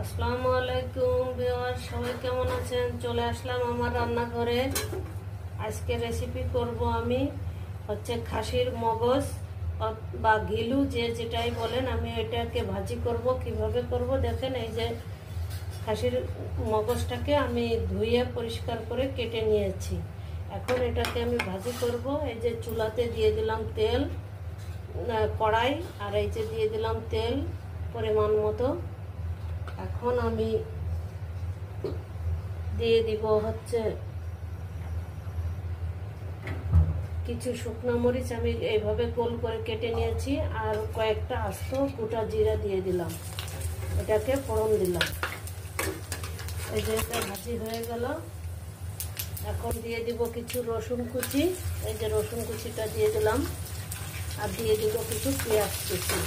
আসসালামু আলাইকুম ভিউয়ার, সবাই কেমন আছেন? চলে আসলাম আমার রান্নাঘরে। আজকে রেসিপি করব আমি হচ্ছে খাসির মগজ বা ঘিলু, যে যেটাই বলেন। আমি এটাকে ভাজি করব। কিভাবে করব দেখেন। এই যে খাসির মগজটাকে আমি ধুয়ে পরিষ্কার করে কেটে নিয়েছি। এখন এটাকে আমি ভাজি করব। এই যে চুলাতে দিয়ে দিলাম তেল, কড়াই, আর এই যে দিয়ে দিলাম তেল পরিমাণ মতো। এখন আমি দিয়ে দিব হচ্ছে কিছু শুকনো মরিচ, আমি এইভাবে গোল করে কেটে নিয়েছি, আর কয়েকটা আস্ত গোটা জিরা দিয়ে দিলাম। এটাকে ফোড়ন দিলাম। এই যে এটা ভাজি হয়ে গেল। এখন দিয়ে দিব কিছু রসুন কুচি। এই যে রসুন কুচিটা দিয়ে দিলাম, আর দিয়ে দিব কিছু পেঁয়াজ কুচি।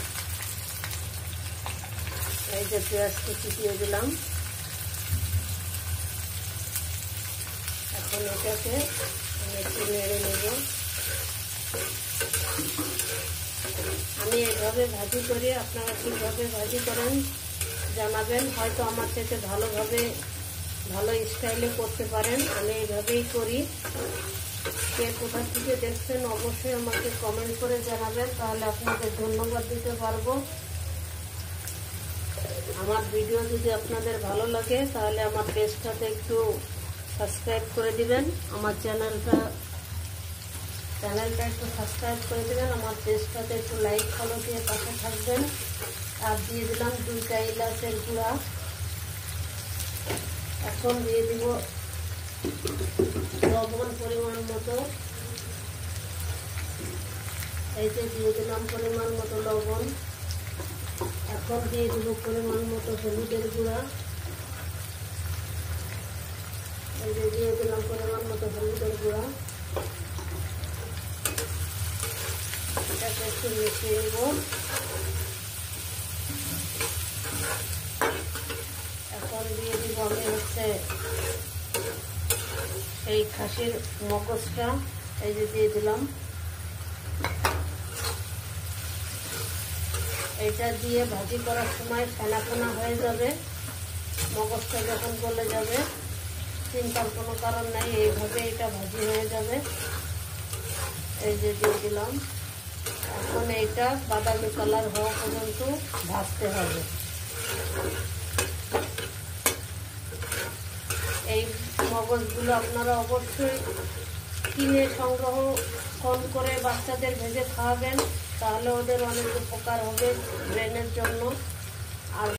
এই যে পেঁয়াজ কুচি দিয়ে দিলাম। এখন এটাকে একটু নেড়ে নেব। আমি এইভাবে ভাজি করি, আপনারা কীভাবে ভাজি করেন জানাবেন। হয়তো আমার থেকে ভালো স্টাইলে করতে পারেন। আমি এইভাবেই করি। কে কোথা থেকে দেখছেন অবশ্যই আমাকে কমেন্ট করে জানাবেন, তাহলে আপনাদের ধন্যবাদ দিতে পারবো। আমার ভিডিও যদি আপনাদের ভালো লাগে তাহলে আমার পেজটাতে একটু সাবস্ক্রাইব করে দিবেন। আমার চ্যানেলটা একটু সাবস্ক্রাইব করে দেবেন। আমার পেজটাতে একটু লাইক ফলো দিয়ে পাশে থাকবেন। আর দিয়ে দিলাম 2টা এলাচের গুঁড়া। এখন দিয়ে দিব লবণ পরিমাণ মতো। এই যে দিয়ে দিলাম পরিমাণ মতো লবণ। এখন দিয়ে দিব পরিমাণ মতো হলুদের গুঁড়া। এই যে দিয়ে দিলাম পরিমাণ মতো হলুদের গুঁড়া। এটাকে একটু মিশিয়ে নেব। এখন দিয়ে দিব আমি হচ্ছে এই খাসির মগজটা। এই যে দিয়ে দিলাম। এটা দিয়ে ভাজি করার সময় ফেনা ফেনা হয়ে যাবে। মগজটা যখন গলে যাবে, চিন্তার কোনো কারণ নাই, এইভাবে এটা ভাজি হয়ে যাবে। এই যে দিয়ে দিলাম। এখন এইটা বাদামি কালার হওয়া পর্যন্ত ভাজতে হবে। এই মগজগুলো আপনারা অবশ্যই কিনে সংগ্রহ কম করে বাচ্চাদের ভেজে খাওয়াবেন, তাহলে ওদের অনেক উপকার হবে ব্রেনের জন্য।